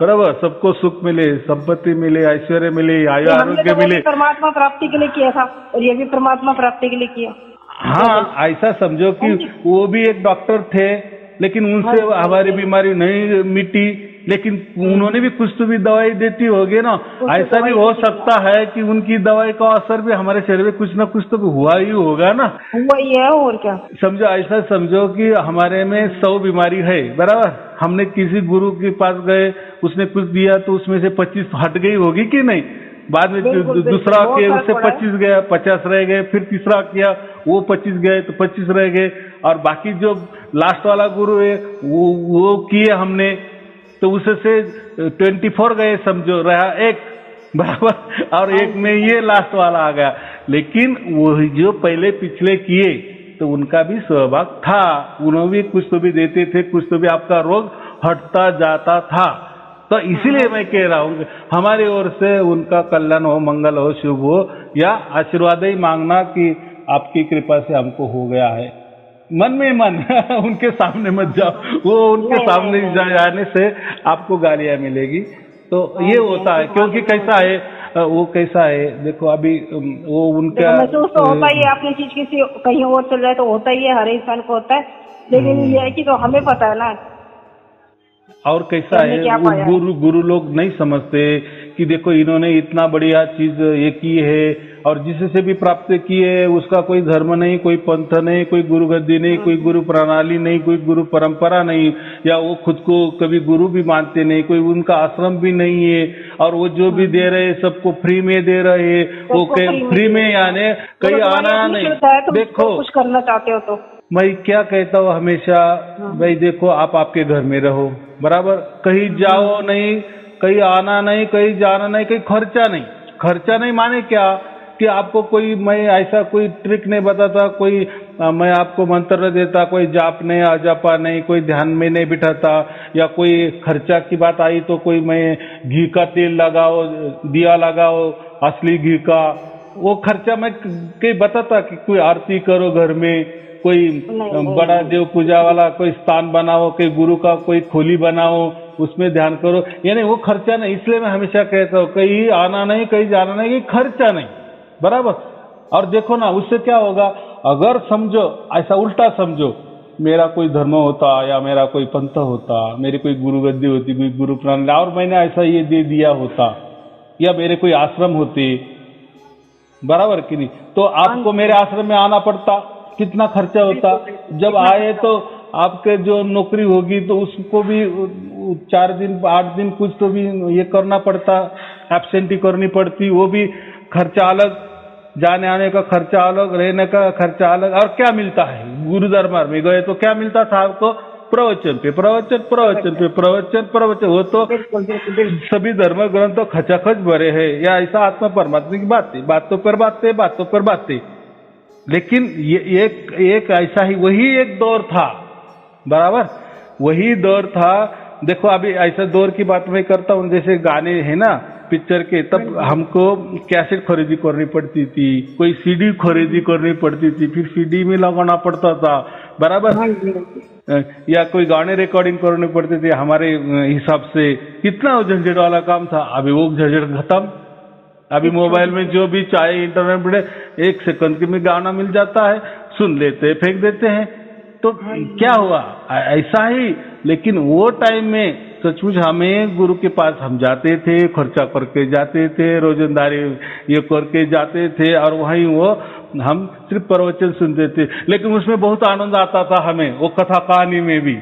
बराबर, सबको सुख मिले, संपत्ति मिले, ऐश्वर्य मिले, आयु आरोग्य मिले। परमात्मा प्राप्ति के लिए किया था, और ये भी परमात्मा प्राप्ति के लिए किया। हाँ, ऐसा समझो कि वो भी एक डॉक्टर थे, लेकिन उनसे हमारी बीमारी नहीं मिटी, लेकिन उन्होंने भी कुछ तो भी दवाई देती होगी ना। ऐसा भी हो सकता है कि उनकी दवाई का असर भी हमारे शरीर में कुछ ना कुछ तो हुआ ही होगा ना। हुआ ही है, और क्या। समझो, ऐसा समझो कि हमारे में 100 बीमारी है, बराबर। हमने किसी गुरु के पास गए, उसने कुछ दिया तो उसमें से 25 हट गई होगी कि नहीं। बाद में दूसरा किया, उससे 25 गया, 50 रह गए, फिर तीसरा किया, वो 25 गए तो 25 रह गए, और बाकी जो लास्ट वाला गुरु है वो किए हमने, तो उससे 24 गए, समझो, रहा एक, बराबर, और एक में ये लास्ट वाला आ गया। लेकिन वो जो पहले पिछले किए तो उनका भी सहभाग था, उन्होंने भी कुछ तो भी देते थे, कुछ तो भी आपका रोग हटता जाता था। तो इसीलिए मैं कह रहा हूँ हमारी ओर से उनका कल्याण हो, मंगल हो, शुभ हो, या आशीर्वाद ही मांगना कि आपकी कृपा से हमको हो गया है। मन में मन उनके सामने मत जाओ, वो उनके सामने जाने से आपको गालियां मिलेगी। तो ये होता है, क्योंकि कैसा है, वो कैसा है देखो अभी वो उनका महसूस तो होता ही है, अपनी चीज किसी कहीं और चल जाए तो होता ही है, हर इंसान को होता है, लेकिन ये है कि तो हमें पता है ना। और कैसा है वो गुरु लोग नहीं समझते कि देखो इन्होंने इतना बढ़िया चीज ये की है और जिससे भी प्राप्त की है उसका कोई धर्म नहीं, कोई पंथ नहीं, कोई गुरु गद्दी नहीं, कोई गुरु प्रणाली नहीं, कोई गुरु परंपरा नहीं, या वो खुद को कभी गुरु भी मानते नहीं, कोई उनका आश्रम भी नहीं है, और वो जो भी दे रहे सबको फ्री में दे रहे, वो फ्री में यानी कहीं आना नहीं। देखो कुछ करना चाहते हो तो मैं क्या कहता हूँ हमेशा, भाई देखो आप आपके घर में रहो बराबर, कहीं जाओ नहीं, कहीं आना नहीं, कहीं जाना नहीं, कहीं खर्चा नहीं। खर्चा नहीं माने क्या कि आपको कोई मैं ऐसा कोई ट्रिक नहीं बताता, कोई मैं आपको मंत्र देता, कोई जाप नहीं, अजापा नहीं, कोई ध्यान में नहीं बिठाता, या कोई खर्चा की बात आई तो कोई मैं घी का तेल लगाओ, दिया लगाओ असली घी का, वो खर्चा मैं कहीं बताता कि कोई आरती करो घर में, कोई बड़ा देव पूजा वाला कोई स्थान बनाओ, कोई गुरु का कोई खोली बनाओ, उसमें ध्यान करो, यानी वो खर्चा नहीं। इसलिए मैं हमेशा कहता हूँ कहीं आना नहीं, कहीं जाना नहीं, कहीं खर्चा नहीं बराबर। और देखो ना उससे क्या होगा, अगर समझो ऐसा उल्टा समझो, मेरा कोई धर्म होता या मेरा कोई पंथ होता, मेरी कोई गुरु गद्दी होती, कोई गुरु प्रणाली, और मैंने ऐसा ये दे दिया होता, या मेरे कोई आश्रम होते बराबर कि नहीं, तो आपको मेरे आश्रम में आना पड़ता, कितना खर्चा होता। जब आए तो आपके जो नौकरी होगी तो उसको भी 4 दिन 8 दिन कुछ तो भी ये करना पड़ता, एब्सेंटी करनी पड़ती, वो भी खर्चा अलग, जाने आने का खर्चा अलग, रहने का खर्चा अलग। और क्या मिलता है, गुरु दरबार में गए तो क्या मिलता था आपको, प्रवचन पे प्रवचन, प्रवचन पे प्रवचन, प्रवचन। वो तो सभी धर्म ग्रंथ तो खचाखच भरे हैं, या ऐसा आत्मा परमात्मा की बातों पर बातें। लेकिन ये एक ऐसा ही वही एक दौर था बराबर, वही दौर था। देखो अभी ऐसा दौर की बात मैं करता हूँ, जैसे गाने हैं ना पिक्चर के, तब हमको कैसेट खरीदी करनी पड़ती थी, कोई सीडी खरीदी करनी पड़ती थी, फिर सीडी में लगाना पड़ता था बराबर, या कोई गाने रिकॉर्डिंग करनी पड़ती थी हमारे हिसाब से, कितना झंझट वाला काम था। अभी वो झंझट खत्म, अभी मोबाइल में जो भी चाहे इंटरनेट पे 1 सेकंड में गाना मिल जाता है, सुन लेते हैं, फेंक देते हैं। तो क्या हुआ ऐसा ही। लेकिन वो टाइम में सचमुच हमें गुरु के पास हम जाते थे, खर्चा करके जाते थे, रोजंदारी ये करके जाते थे, और वहीं वो हम सिर्फ प्रवचन सुनते थे, लेकिन उसमें बहुत आनंद आता था हमें, वो कथा कहानी में भी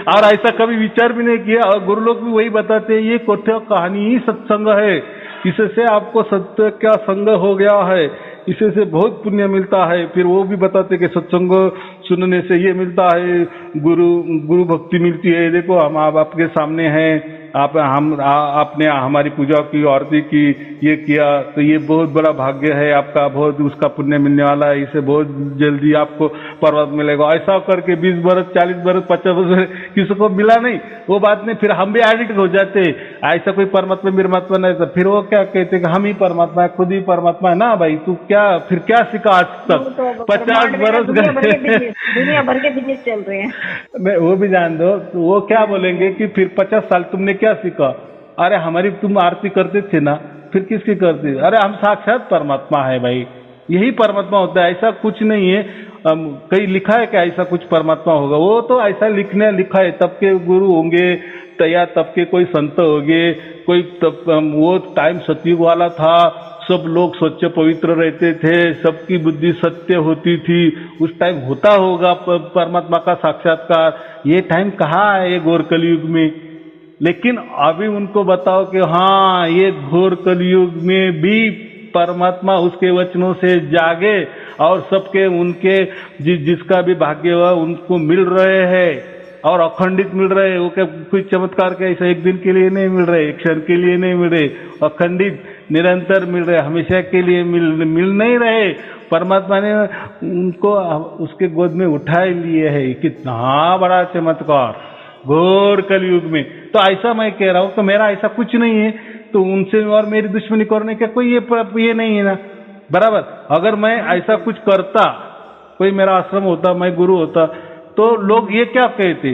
और ऐसा कभी विचार भी नहीं किया। और गुरु लोग भी वही बताते हैं, ये कथा कहानी ही सत्संग है, इससे आपको सत्य का संग हो गया है, इससे बहुत पुण्य मिलता है। फिर वो भी बताते कि सत्संग सुनने से ये मिलता है, गुरु भक्ति मिलती है। देखो हम आपके सामने हैं, आपने हमारी पूजा की, आरती की, ये किया, तो ये बहुत बड़ा भाग्य है आपका, बहुत उसका पुण्य मिलने वाला है, इसे बहुत जल्दी आपको पर्वत मिलेगा। ऐसा करके 20 बरस 40 बरस 50 बरस किसी को मिला नहीं, वो बात नहीं, फिर हम भी एडिक्ट हो जाते, ऐसा कोई परमात्मा निर्मात्मा नहीं। तो फिर वो क्या कहते कि हम ही परमात्मा है, खुद ही परमात्मा है ना भाई, तू फिर क्या सीखा आज तक, 50 बरस दुनिया भर के बिजनेस चल रहे हैं। मैं वो भी जान दो, तो वो क्या बोलेंगे कि फिर 50 साल तुमने क्या सीखा। अरे हमारी तुम आरती करते थे ना, फिर किसकी करते? अरे हम साक्षात परमात्मा है भाई, यही परमात्मा होता है, ऐसा कुछ नहीं है। कहीं लिखा है क्या ऐसा कुछ परमात्मा होगा? वो तो ऐसा लिखा है, तब के गुरु होंगे या तब के कोई संत होंगे, कोई तब वो टाइम सतयुग वाला था, सब लोग स्वच्छ पवित्र रहते थे, सबकी बुद्धि सत्य होती थी, उस टाइम होता होगा परमात्मा का साक्षात्कार। ये टाइम कहाँ है ये घोर कलयुग में? लेकिन अभी उनको बताओ कि हाँ, ये घोर कलयुग में भी परमात्मा उसके वचनों से जागे और सबके उनके जिसका भी भाग्य हुआ उनको मिल रहे हैं, और अखंडित मिल रहे हैं। वो क्या कोई चमत्कार के ऐसा एक दिन के लिए नहीं मिल रहे, एक क्षण के लिए नहीं मिल रहे, अखंडित निरंतर मिल रहे, हमेशा के लिए मिल नहीं रहे। परमात्मा ने उनको उसके गोद में उठा लिए है, कितना बड़ा चमत्कार घोर कलयुग में। तो ऐसा मैं कह रहा हूँ, तो मेरा ऐसा कुछ नहीं है, तो उनसे और मेरी दुश्मनी करने का कोई ये नहीं है ना, बराबर। अगर मैं ऐसा कुछ करता, कोई मेरा आश्रम होता, मैं गुरु होता, तो लोग ये क्या कहते,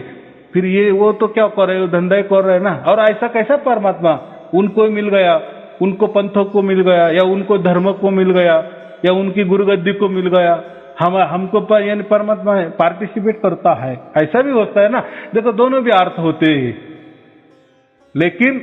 फिर ये वो तो क्या कर रहे हो, धंधा कर रहे हैं ना। और ऐसा कैसा परमात्मा उनको मिल गया, उनको पंथों को मिल गया, या उनको धर्म को मिल गया, या उनकी गुरुगद्दी को मिल गया, हमको यानी परमात्मा पार्टिसिपेट करता है, ऐसा भी होता है ना। देखो दोनों भी अर्थ होते हैं, लेकिन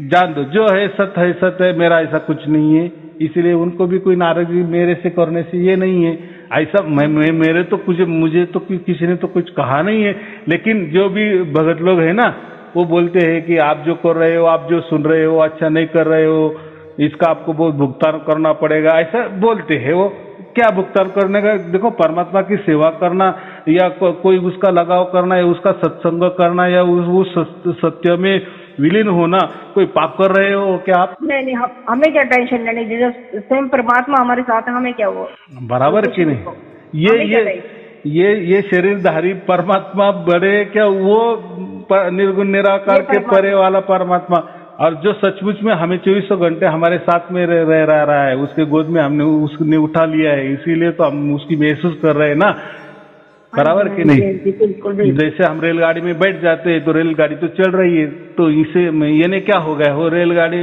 जान दो जो है सत है सत है, मेरा ऐसा कुछ नहीं है। इसलिए उनको भी कोई नाराजगी मेरे से करने से ये नहीं है, ऐसा मेरे तो कुछ, मुझे तो किसी ने तो कुछ कहा नहीं है। लेकिन जो भी भगत लोग है ना, वो बोलते हैं कि आप जो कर रहे हो, आप जो सुन रहे हो अच्छा नहीं कर रहे हो, इसका आपको बहुत भुगतान करना पड़ेगा, ऐसा बोलते हैं। वो क्या भुगतान करने का? देखो परमात्मा की सेवा करना, या कोई उसका लगाव करना, या उसका सत्संग करना, या उस सत्य में विलीन होना, कोई पाप कर रहे हो क्या आप? नहीं, हमें क्या टेंशन लेनी, स्वयं परमात्मा हमारे साथ है, हमें क्या वो बराबर की नहीं। ये शरीरधारी परमात्मा बड़े क्या, वो निर्गुण निराकार के परे वाला परमात्मा, और जो सचमुच में हमें 24 घंटे हमारे साथ में रह रहा है, उसके गोद में हमने उसने उठा लिया है, इसीलिए तो हम उसकी महसूस कर रहे हैं ना। बराबर कि नहीं? जैसे हम रेलगाड़ी में बैठ जाते हैं तो रेलगाड़ी तो चल रही है, तो इसे ये ने क्या हो गया, वो रेलगाड़ी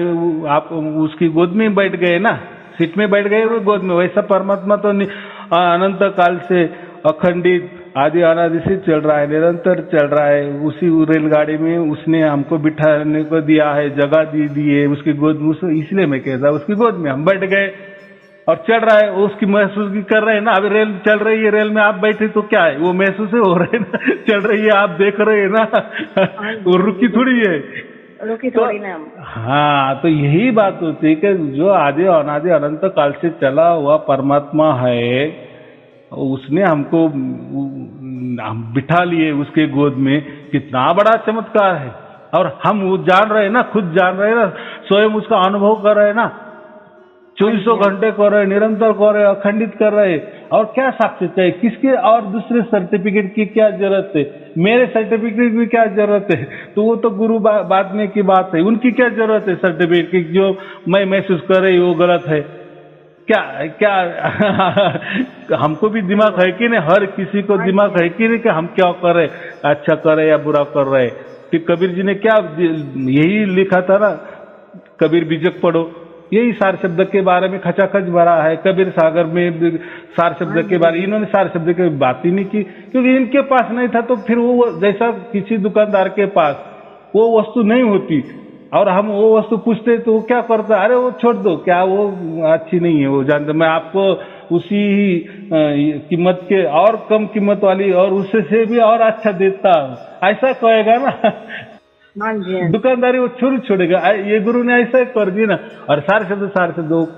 आप उसकी गोद में बैठ गए ना, सीट में बैठ गए वो गोद में। वैसा परमात्मा तो अनंत काल से अखंडित आदि अनादि से चल रहा है, निरंतर चल रहा है। उसी रेलगाड़ी में उसने हमको बिठाने को दिया है, जगह दी है उसकी गोद में, इसलिए मैं कहता उसकी गोद में हम बैठ गए और चल रहा है, उसकी महसूस भी कर रहे हैं ना। अभी रेल चल रही है, रेल में आप बैठे तो क्या है, वो महसूस हो रहे है ना, चल रही है आप देख रहे हैं ना, वो रुकी थोड़ी है, रुकी थोड़ी ना। हाँ, तो यही बात होती है कि जो आदि अनादि अनंत काल से चला हुआ परमात्मा है, उसने हमको हम बिठा लिए उसके गोद में, कितना बड़ा चमत्कार है। और हम वो जान रहे हैं ना, खुद जान रहे हैं ना, स्वयं उसका अनुभव कर रहे हैं ना, 24 घंटे कर रहे, निरंतर कर रहे, अखंडित कर रहे। और क्या साक्ष्य चाहिए, किसके और दूसरे सर्टिफिकेट की क्या जरूरत है? मेरे सर्टिफिकेट की क्या जरूरत है? तो वो तो गुरु बाद में की बात है, उनकी क्या जरूरत है सर्टिफिकेट की? जो मैं महसूस कर रही वो गलत है क्या? हमको भी दिमाग है कि नहीं? हर किसी को दिमाग है कि नहीं कि हम क्या कर रहे, अच्छा कर रहे या बुरा कर रहे? कि कबीर जी ने क्या यही लिखा था ना, कबीर बीजक पढ़ो, यही सार शब्द के बारे में खचाखच भरा है। कबीर सागर में सार शब्द के बारे, इन्होंने सार शब्द की बात ही नहीं की, क्योंकि इनके पास नहीं था। तो फिर वो जैसा किसी दुकानदार के पास वो वस्तु नहीं होती और हम वो वस्तु पूछते तो वो क्या करता, अरे वो छोड़ दो, क्या वो अच्छी नहीं है, वो जानते, मैं आपको उसी कीमत के और कम कीमत वाली और उससे से भी और अच्छा देता हूँ, ऐसा कहेगा ना। दुकानदारी वो छोड़ेगा। ये गुरु ने ऐसा कर दिया ना। और सार शब्द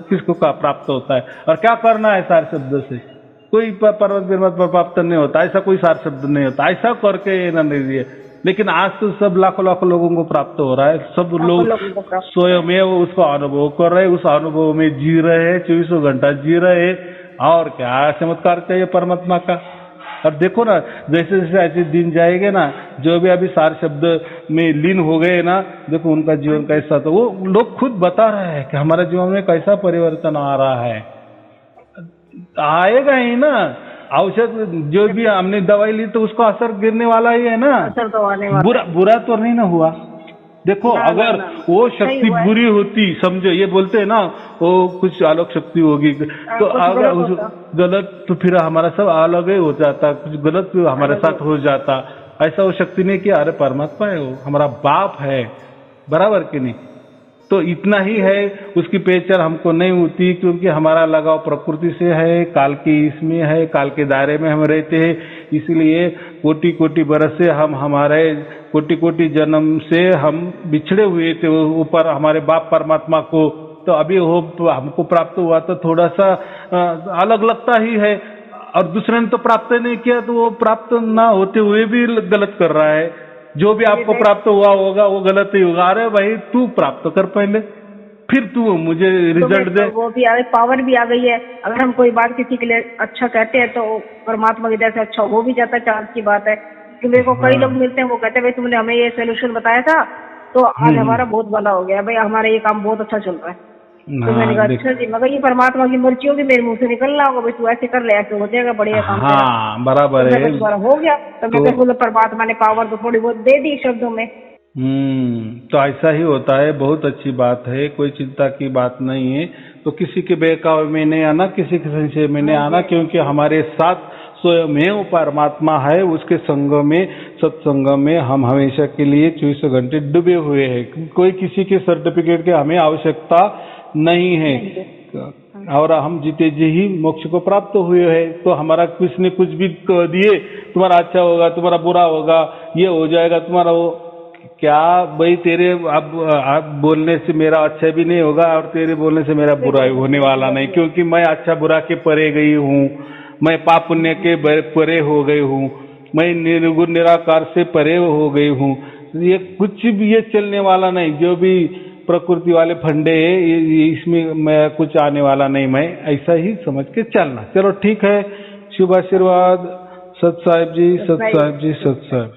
किसको का प्राप्त होता है, और क्या करना है सार शब्द से? कोई परमात्मा प्राप्त नहीं होता, ऐसा कोई सार शब्द नहीं होता, ऐसा करके ना नहीं दिए। लेकिन आज तो सब लाखों लोगों को प्राप्त हो रहा है, सब लोग स्वयं उसको अनुभव कर रहे, उस अनुभव में जी रहे हैं, 24 घंटा जी रहे हैं। और क्या चमत्कार चाहिए परमात्मा का? और देखो ना, जैसे जैसे ऐसे दिन जाएंगे ना, जो भी अभी सार शब्द में लीन हो गए ना, देखो उनका जीवन कैसा, तो वो लोग खुद बता रहे हैं कि हमारे जीवन में कैसा परिवर्तन आ रहा है। आएगा ही ना, औषध जो भी हमने दवाई ली तो उसका असर गिरने वाला ही है ना, असर तो आने वाला। बुरा तो नहीं ना हुआ। देखो अगर वो शक्ति बुरी होती, समझो ये बोलते हैं ना, वो कुछ अलग शक्ति होगी, तो अगर गलत तो फिर हमारा सब अलग ही हो जाता, कुछ गलत भी हमारे साथ हो जाता। ऐसा वो शक्ति ने किया, अरे परमात्मा है, वो हमारा बाप है, बराबर कि नहीं? तो इतना ही है, उसकी पहचान हमको नहीं होती, क्योंकि हमारा लगाव प्रकृति से है, काल की इसमें है, काल के दायरे में हम रहते हैं। इसलिए कोटि कोटि बरस से हम, हमारे कोटि कोटि जन्म से हम बिछड़े हुए थे ऊपर हमारे बाप परमात्मा को। तो अभी वो हमको प्राप्त हुआ तो थोड़ा सा अलग लगता ही है, और दूसरे ने तो प्राप्त नहीं किया, तो वो प्राप्त ना होते हुए भी गलत कर रहा है। जो भी आपको प्राप्त हुआ होगा वो गलत ही होगा। अरे भाई तू प्राप्त कर पहले, फिर तू मुझे रिजल्ट दे। वो भी आ गई, पावर भी आ गई है। अगर हम कोई बात किसी के लिए अच्छा कहते हैं तो परमात्मा की तरफ से अच्छा हो भी जाता है, चांस की बात है। कि मेरे को कई लोग मिलते हैं, वो कहते हैं भाई तुमने हमें ये सोल्यूशन बताया था तो आज हमारा बहुत भला हो गया भाई, हमारा ये काम बहुत अच्छा चल रहा है। तो मैंने कहा अच्छा जी, मगर ये परमात्मा की मर्जी होगी, मेरे मुंह से निकलना होगा भाई तू ऐसे कर ले, ऐसे हो जाएगा, बढ़िया काम। हाँ बराबर है, हो गया। तो मैं कहूँ परमात्मा ने पावर तो थोड़ी बहुत दे दी शब्दों में, तो ऐसा ही होता है। बहुत अच्छी बात है, कोई चिंता की बात नहीं है। तो किसी के बहकावे में नहीं आना, किसी के संशय में नहीं आना, क्योंकि हमारे साथ स्वयं परमात्मा है। उसके संग में, सत्संग में हम हमेशा के लिए 24 घंटे डूबे हुए हैं। कोई किसी के सर्टिफिकेट की हमें आवश्यकता नहीं है, और हम जीते जी ही मोक्ष को प्राप्त हुए हैं। तो हमारा किसी ने कुछ भी कह दिए, तुम्हारा अच्छा होगा, तुम्हारा बुरा होगा, ये हो जाएगा तुम्हारा, वो क्या भाई, तेरे अब बोलने से मेरा अच्छा भी नहीं होगा और तेरे बोलने से मेरा बुरा होने वाला नहीं, क्योंकि मैं अच्छा बुरा के परे गई हूँ, मैं पाप पुण्य के परे हो गई हूँ, मैं निर्गुण निराकार से परे हो गई हूँ। ये कुछ भी ये चलने वाला नहीं, जो भी प्रकृति वाले फंडे है इसमें मैं कुछ आने वाला नहीं, मैं ऐसा ही समझ के चलना। चलो ठीक है, शुभ आशीर्वाद। सत साहिब जी, सत साहिब जी, सत साहिब।